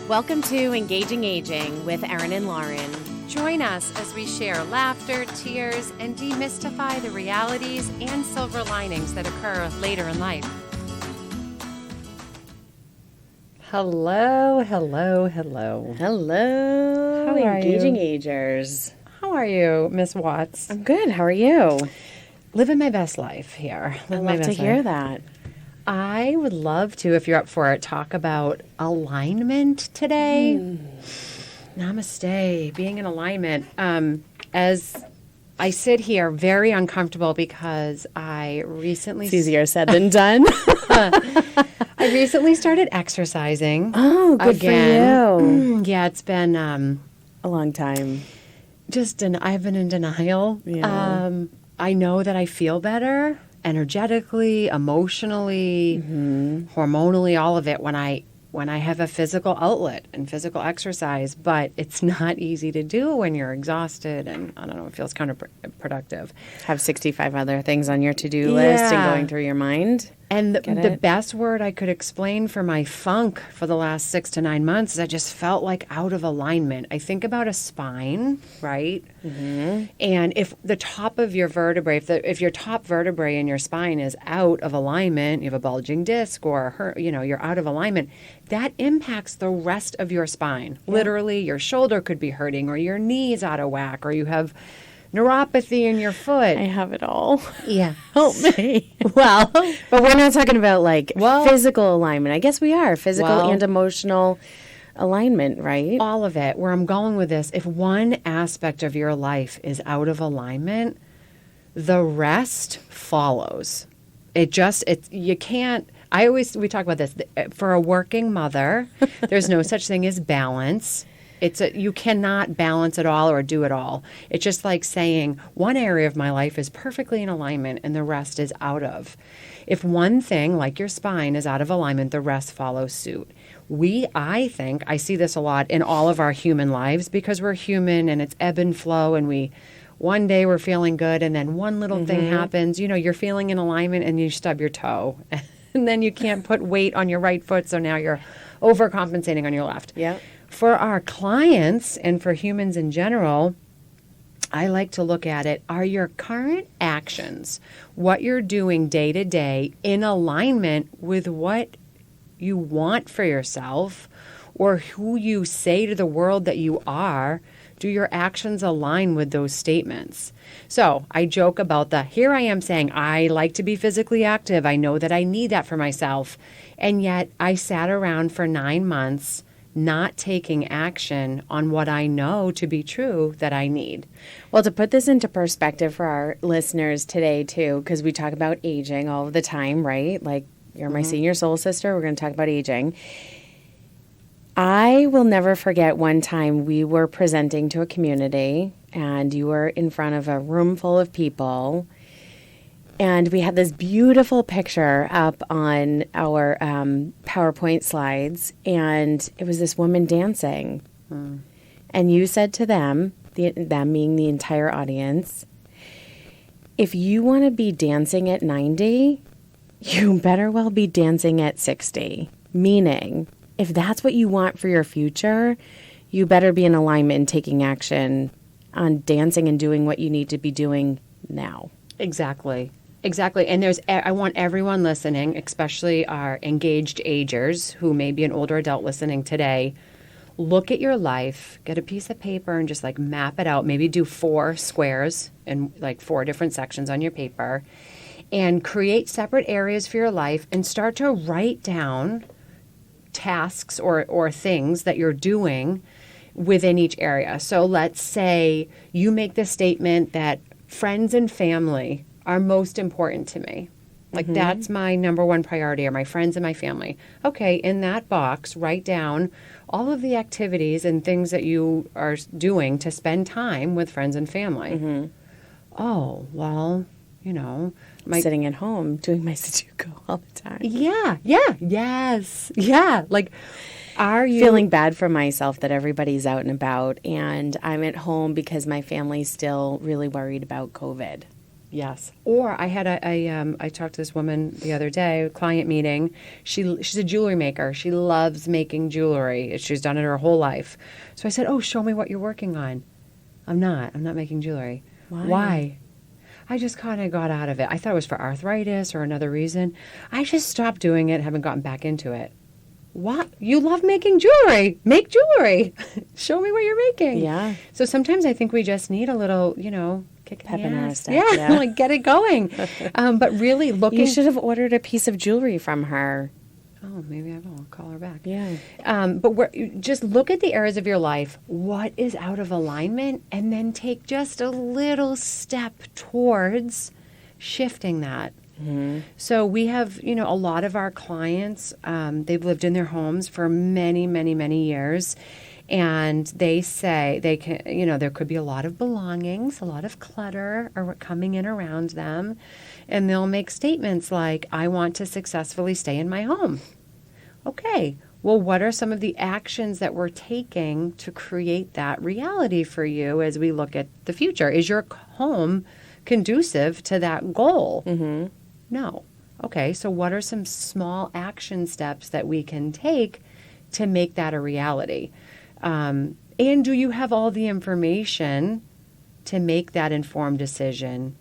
Welcome to Engaging Aging with Erin and Lauren. Join us as we share laughter, tears, and demystify the realities and silver linings that occur later in life. Hello. Hello, How are Engaging you? Agers. How are you, Miss Watts? I'm good. How are you? Living my best life here. I love to hear that. I would love to, if you're up for it, talk about alignment today. Namaste, being in alignment. As I sit here very uncomfortable because I recently... It's easier said than done. I recently started exercising. Oh, good again. for you. Yeah, it's been... A long time. I've been in denial. Yeah. I know that I feel better energetically, emotionally, hormonally, all of it when I have a physical outlet and physical exercise, but it's not easy to do when you're exhausted and I don't know, it feels counterproductive. Have 65 other things on your to-do list and going through your mind. And the best word I could explain for my funk for the last 6 to 9 months is I just felt like out of alignment. I think about a spine, right? Mm-hmm. And if the top of your vertebrae, if your top vertebrae in your spine is out of alignment, you have a bulging disc or you're out of alignment, that impacts the rest of your spine. Yeah. Literally, your shoulder could be hurting or your knee's out of whack or you have neuropathy in your foot. I have it all. Yeah. Help me. Well, but we're not talking about physical alignment. I guess we are. Physical and emotional alignment, right? All of it. Where I'm going with this, if one aspect of your life is out of alignment, the rest follows. You can't, we talk about this. For a working mother, there's no such thing as balance. You cannot balance it all or do it all. It's just like saying one area of my life is perfectly in alignment and the rest is out of. If one thing, like your spine, is out of alignment, the rest follows suit. I see this a lot in all of our human lives because we're human and it's ebb and flow and one day we're feeling good and then one little thing happens, you're feeling in alignment and you stub your toe and then you can't put weight on your right foot so now you're overcompensating on your left. Yeah. For our clients and for humans in general, I like to look at it, are your current actions, what you're doing day to day, in alignment with what you want for yourself or who you say to the world that you are? Do your actions align with those statements? So I joke about here I am saying, I like to be physically active. I know that I need that for myself. And yet I sat around for 9 months not taking action on what I know to be true that I need. Well, to put this into perspective for our listeners today, too, because we talk about aging all the time, right? Like, you're my senior soul sister. We're going to talk about aging. I will never forget one time we were presenting to a community, and you were in front of a room full of people, and we had this beautiful picture up on our PowerPoint slides, and it was this woman dancing. And you said to them, them being the entire audience, if you want to be dancing at 90, you better well be dancing at 60. Meaning, if that's what you want for your future, you better be in alignment and taking action on dancing and doing what you need to be doing now. Exactly. And I want everyone listening, especially our engaged agers who may be an older adult listening today, look at your life, get a piece of paper and just map it out. Maybe do 4 squares and 4 different sections on your paper and create separate areas for your life and start to write down tasks or things that you're doing within each area. So let's say you make the statement that friends and family are most important to me. That's my number one priority are my friends and my family. Okay, in that box, write down all of the activities and things that you are doing to spend time with friends and family. Oh, well, sitting at home doing my Sudoku all the time. Yeah. Are you feeling bad for myself that everybody's out and about and I'm at home because my family's still really worried about COVID? Yes. Or I had I talked to this woman the other day, a client meeting. She's a jewelry maker. She loves making jewelry. She's done it her whole life. So I said, "Oh, show me what you're working on." I'm not making jewelry. Why? I just kind of got out of it. I thought it was for arthritis or another reason. I just stopped doing it, haven't gotten back into it. What? You love making jewelry. Make jewelry. Show me what you're making. Yeah. So sometimes I think we just need a little, kick Pep in in the our ass. step, Yeah, yeah. like get it going. But really looking. You should have ordered a piece of jewelry from her. Oh, maybe I will. I'll call her back. Yeah. Just look at the areas of your life. What is out of alignment? And then take just a little step towards shifting that. Mm-hmm. So we have, a lot of our clients, they've lived in their homes for many, many, many years. And they say they can, there could be a lot of belongings, a lot of clutter or coming in around them. And they'll make statements like, I want to successfully stay in my home. Okay, well, what are some of the actions that we're taking to create that reality for you as we look at the future? Is your home conducive to that goal? Mm-hmm. No. Okay, so what are some small action steps that we can take to make that a reality? And do you have all the information to make that informed decision?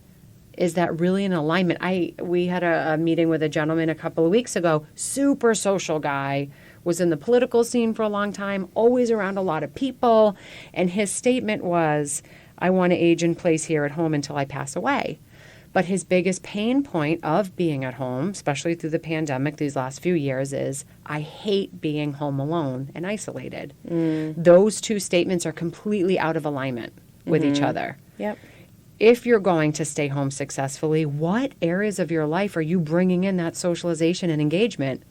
Is that really in alignment? We had a meeting with a gentleman a couple of weeks ago, super social guy, was in the political scene for a long time, always around a lot of people. And his statement was, I want to age in place here at home until I pass away. But his biggest pain point of being at home, especially through the pandemic these last few years, is I hate being home alone and isolated. Those two statements are completely out of alignment with each other. Yep. If you're going to stay home successfully, what areas of your life are you bringing in that socialization and engagement?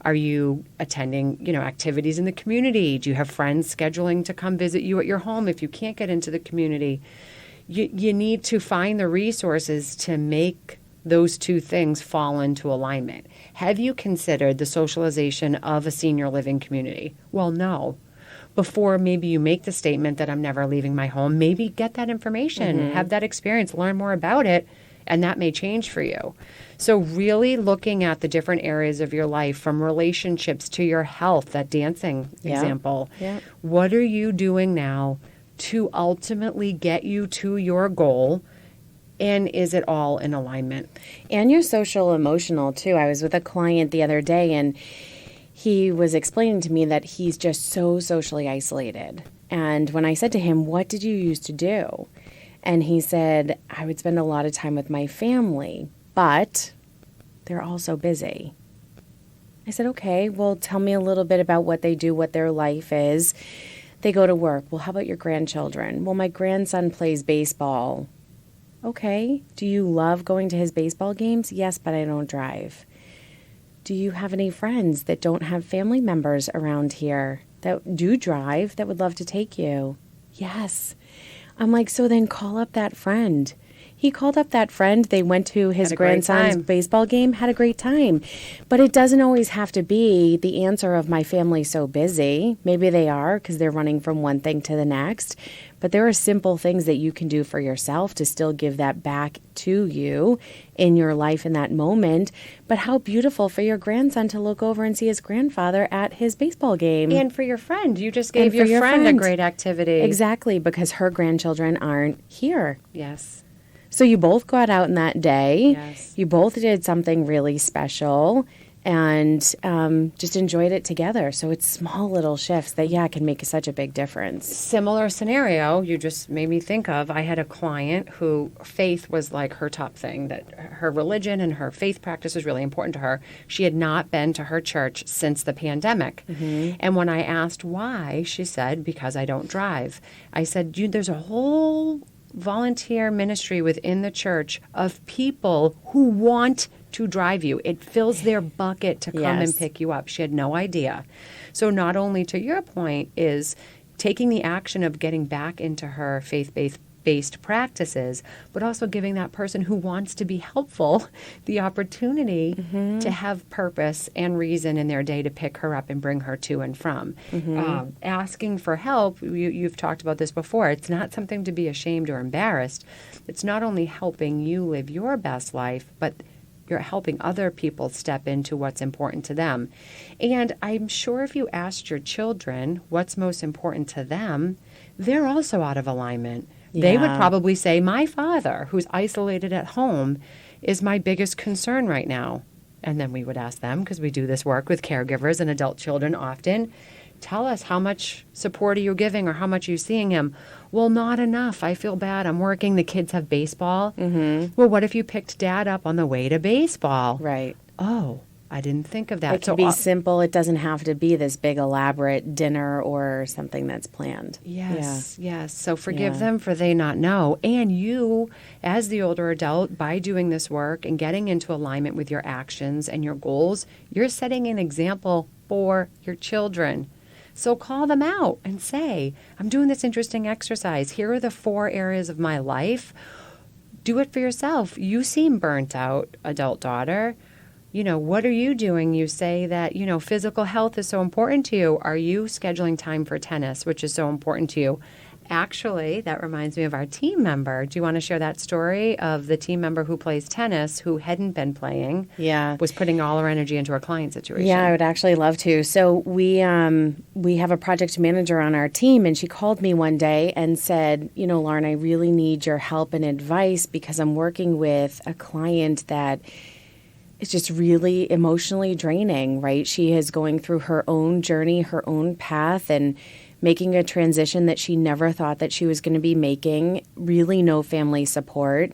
Are you attending, activities in the community? Do you have friends scheduling to come visit you at your home if you can't get into the community? You need to find the resources to make those two things fall into alignment. Have you considered the socialization of a senior living community? Well, no. Before maybe you make the statement that I'm never leaving my home, maybe get that information, have that experience, learn more about it, and that may change for you. So really looking at the different areas of your life, from relationships to your health, that dancing example. Yeah. What are you doing now to ultimately get you to your goal? And is it all in alignment? And your social emotional too. I was with a client the other day and he was explaining to me that he's just so socially isolated. And when I said to him, what did you used to do? And he said, I would spend a lot of time with my family, but they're all so busy. I said, okay, well, tell me a little bit about what they do, what their life is. They go to work. Well, how about your grandchildren? Well, my grandson plays baseball. Okay. Do you love going to his baseball games? Yes, but I don't drive. Do you have any friends that don't have family members around here that do drive that would love to take you? Yes. I'm like, so then call up that friend. He called up that friend. They went to his grandson's baseball game, had a great time. But it doesn't always have to be the answer of my family's so busy. Maybe they are because they're running from one thing to the next. But there are simple things that you can do for yourself to still give that back to you in your life in that moment. But how beautiful for your grandson to look over and see his grandfather at his baseball game. And for your friend, you just gave your friend a great activity. Exactly, because her grandchildren aren't here. Yes. So you both got out in that day. Yes. You both did something really special and just enjoyed it together. So it's small little shifts that, can make such a big difference. Similar scenario you just made me think of. I had a client who faith was like her top thing, that her religion and her faith practice was really important to her. She had not been to her church since the pandemic. And when I asked why, she said, because I don't drive. I said, there's a whole volunteer ministry within the church of people who want to drive you. It fills their bucket to come and pick you up. She had no idea. So not only, to your point, is taking the action of getting back into her faith-based based practices, but also giving that person who wants to be helpful the opportunity to have purpose and reason in their day to pick her up and bring her to and from. Asking for help, you've talked about this before, it's not something to be ashamed or embarrassed. It's not only helping you live your best life, but you're helping other people step into what's important to them. And I'm sure if you asked your children what's most important to them, they're also out of alignment. They would probably say, my father, who's isolated at home, is my biggest concern right now. And then we would ask them, because we do this work with caregivers and adult children often, tell us, how much support are you giving or how much are you seeing him? Well, not enough. I feel bad. I'm working. The kids have baseball. Well, what if you picked dad up on the way to baseball? Right. Oh, I didn't think of that. It can be simple. It doesn't have to be this big elaborate dinner or something that's planned. Yes. So forgive them for they not know. And you, as the older adult, by doing this work and getting into alignment with your actions and your goals, you're setting an example for your children. So call them out and say, I'm doing this interesting exercise. Here are the 4 areas of my life. Do it for yourself. You seem burnt out, adult daughter. What are you doing? You say that, physical health is so important to you. Are you scheduling time for tennis, which is so important to you? Actually, that reminds me of our team member. Do you want to share that story of the team member who plays tennis who hadn't been playing? Was putting all her energy into her client situation. Yeah, I would actually love to. So we have a project manager on our team, and she called me one day and said, Lauren, I really need your help and advice because I'm working with a client that is just really emotionally draining, right? She is going through her own journey, her own path, and making a transition that she never thought that she was going to be making, really no family support,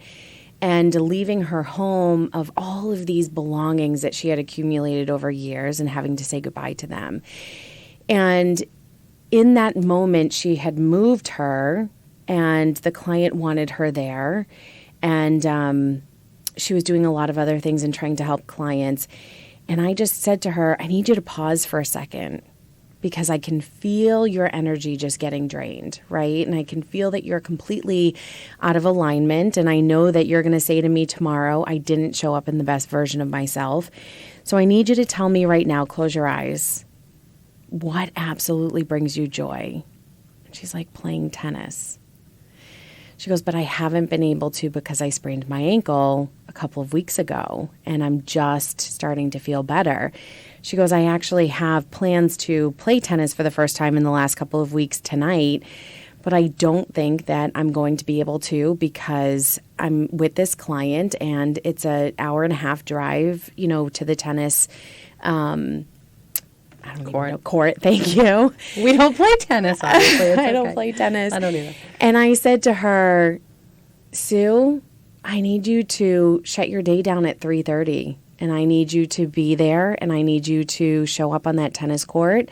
and leaving her home of all of these belongings that she had accumulated over years and having to say goodbye to them. And in that moment, she had moved her, and the client wanted her there, and she was doing a lot of other things and trying to help clients. And I just said to her, I need you to pause for a second, because I can feel your energy just getting drained, right? And I can feel that you're completely out of alignment. And I know that you're going to say to me tomorrow, I didn't show up in the best version of myself. So I need you to tell me right now, close your eyes, what absolutely brings you joy? And she's like, playing tennis. She goes, but I haven't been able to because I sprained my ankle a couple of weeks ago, and I'm just starting to feel better. She goes, I actually have plans to play tennis for the first time in the last couple of weeks tonight, but I don't think that I'm going to be able to because I'm with this client and it's an hour-and-a-half drive, to the tennis court. Thank you. We don't play tennis, obviously. I don't play tennis. I don't either. And I said to her, Sue, I need you to shut your day down at 3:30. And I need you to be there, and I need you to show up on that tennis court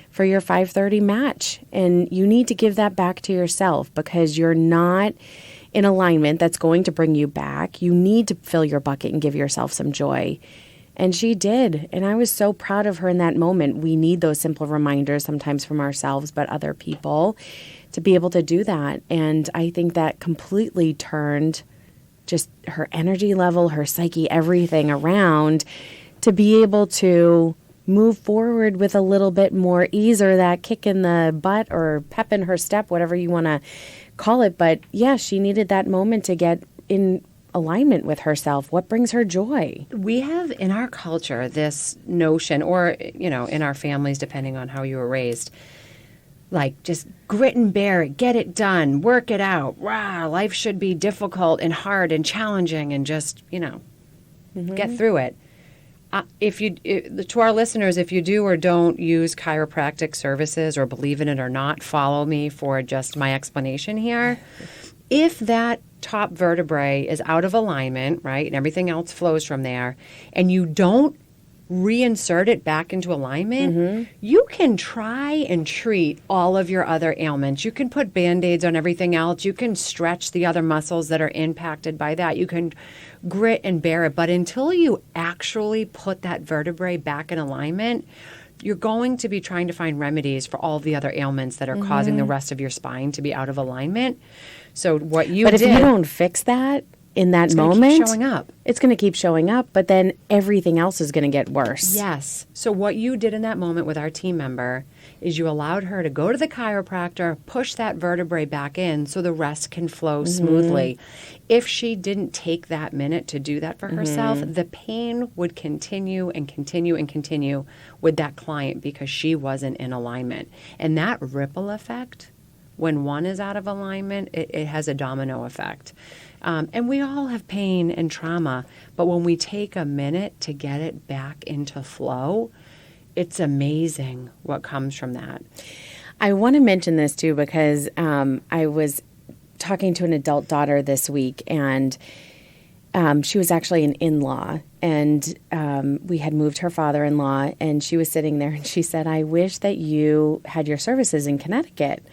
for your 5:30 match. And you need to give that back to yourself because you're not in alignment. That's going to bring you back. You need to fill your bucket and give yourself some joy. And she did. And I was so proud of her in that moment. We need those simple reminders sometimes from ourselves, but other people to be able to do that. And I think that completely turned just her energy level, her psyche, everything around to be able to move forward with a little bit more ease or that kick in the butt or pep in her step, whatever you want to call it. But yeah, she needed that moment to get in alignment with herself. What brings her joy? We have in our culture this notion, or, in our families, depending on how you were raised, like just grit and bear it, get it done, work it out. Wow, life should be difficult and hard and challenging and just, get through it. To our listeners, if you do or don't use chiropractic services or believe in it or not, follow me for just my explanation here. If that top vertebrae is out of alignment, right, and everything else flows from there, and you don't reinsert it back into alignment, you can try and treat all of your other ailments. You can put Band-Aids on everything else. You can stretch the other muscles that are impacted by that. You can grit and bear it. But until you actually put that vertebrae back in alignment, you're going to be trying to find remedies for all the other ailments that are causing the rest of your spine to be out of alignment. So what you But did, if you don't fix that in that it's gonna moment, keep showing up. it's going to keep showing up, but then everything else is going to get worse. Yes. So what you did in that moment with our team member is you allowed her to go to the chiropractor, push that vertebrae back in so the rest can flow smoothly. If she didn't take that minute to do that for herself, the pain would continue and continue and continue with that client because she wasn't in alignment. And that ripple effect, when one is out of alignment, it has a domino effect. And we all have pain and trauma, but when we take a minute to get it back into flow, it's amazing what comes from that. I want to mention this too because I was talking to an adult daughter this week, and she was actually an in-law, and we had moved her father-in-law, and she was sitting there, and she said, "I wish that you had your services in Connecticut."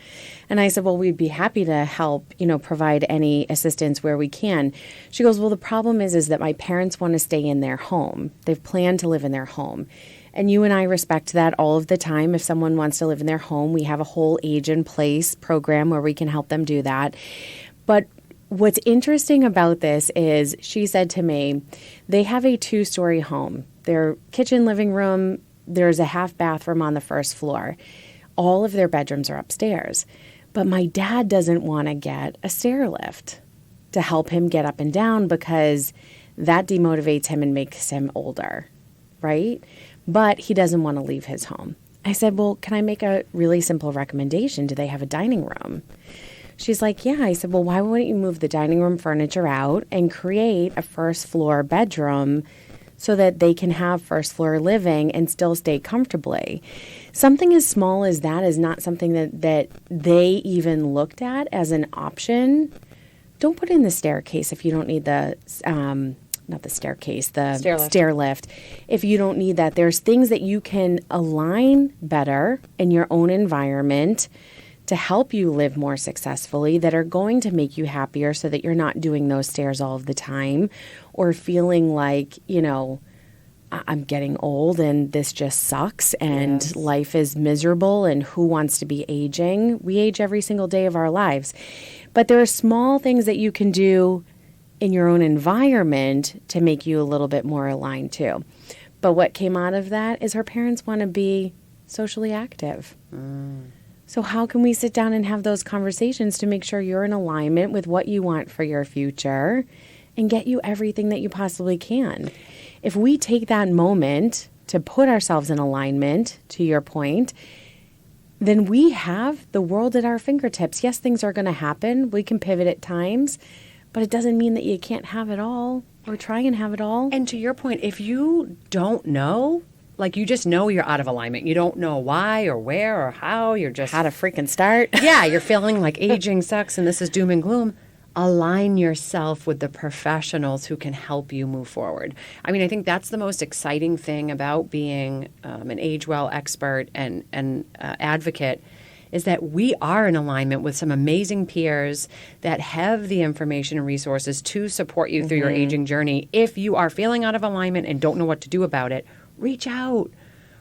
And I said, "Well, we'd be happy to help, provide any assistance where we can." She goes, "Well, the problem is that my parents want to stay in their home. They've planned to live in their home. And you and I respect that all of the time. If someone wants to live in their home, we have a whole age in place program where we can help them do that." But what's interesting about this is she said to me, they have a 2-story home. Their kitchen, living room, there's a half bathroom on the first floor. All of their bedrooms are upstairs. But my dad doesn't want to get a stair lift to help him get up and down because that demotivates him and makes him older, right? But he doesn't want to leave his home. I said, "Well, can I make a really simple recommendation? Do they have a dining room?" She's like, "Yeah." I said, "Well, why wouldn't you move the dining room furniture out and create a first floor bedroom so that they can have first floor living and still stay comfortably?" Something as small as that is not something that they even looked at as an option. Don't put in the staircase if you don't need the not the staircase, the stair lift. If you don't need that, there's things that you can align better in your own environment to help you live more successfully that are going to make you happier so that you're not doing those stairs all of the time or feeling like, I'm getting old and this just sucks and life is miserable and who wants to be aging? We age every single day of our lives. But there are small things that you can do in your own environment to make you a little bit more aligned too. But what came out of that is her parents want to be socially active. So how can we sit down and have those conversations to make sure you're in alignment with what you want for your future and get you everything that you possibly can? If we take that moment to put ourselves in alignment, to your point, then we have the world at our fingertips. Yes, things are going to happen. We can pivot at times, but it doesn't mean that you can't have it all or try and have it all. And to your point, if you don't know, like you just know you're out of alignment, you don't know why or where or how, you're just... How to freaking start. Yeah, you're feeling like aging sucks and this is doom and gloom. Align yourself with the professionals who can help you move forward. I mean, I think that's the most exciting thing about being an age well expert and advocate is that we are in alignment with some amazing peers that have the information and resources to support you through your aging journey. If you are feeling out of alignment and don't know what to do about it, reach out.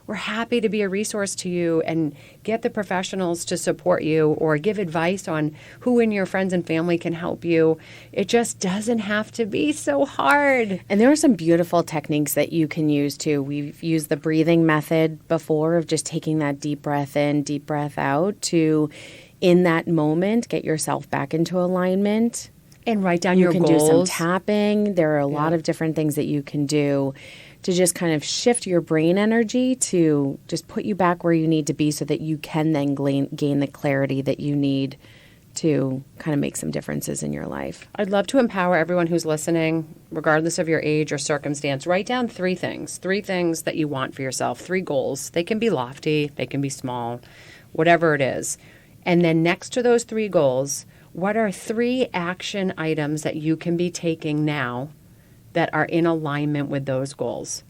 We're happy to be a resource to you and get the professionals to support you or give advice on who in your friends and family can help you. It just doesn't have to be so hard. And there are some beautiful techniques that you can use too. We've used the breathing method before of just taking that deep breath in, deep breath out to, in that moment, get yourself back into alignment. And write down your goals. You can do some tapping. There are a lot of different things that you can do to just kind of shift your brain energy to just put you back where you need to be so that you can then gain the clarity that you need to kind of make some differences in your life. I'd love to empower everyone who's listening, regardless of your age or circumstance. Write down 3 things that you want for yourself, 3 goals. They can be lofty, they can be small, whatever it is. And then next to those 3 goals, what are 3 action items that you can be taking now that are in alignment with those goals?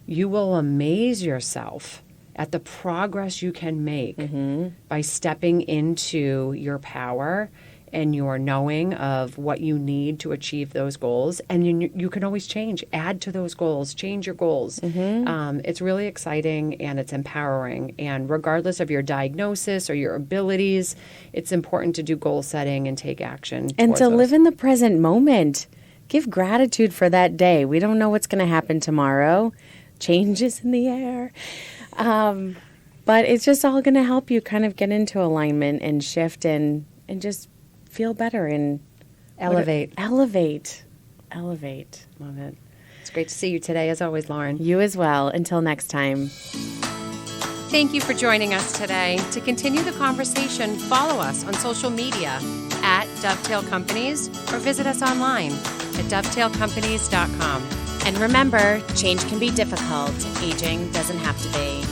You will amaze yourself at the progress you can make by stepping into your power and your knowing of what you need to achieve those goals. And you can always change, add to those goals, change your goals. It's really exciting and it's empowering. And regardless of your diagnosis or your abilities, it's important to do goal setting and take action. And to towards live those. in the present moment. Give gratitude for that day. We don't know what's going to happen tomorrow. Change is in the air. But it's just all going to help you kind of get into alignment and shift and just feel better and Elevate. Elevate. Love it. It's great to see you today, as always, Lauren. You as well. Until next time. Thank you for joining us today. To continue the conversation, follow us on social media at Dovetail Companies or visit us online at dovetailcompanies.com. And remember, change can be difficult. Aging doesn't have to be.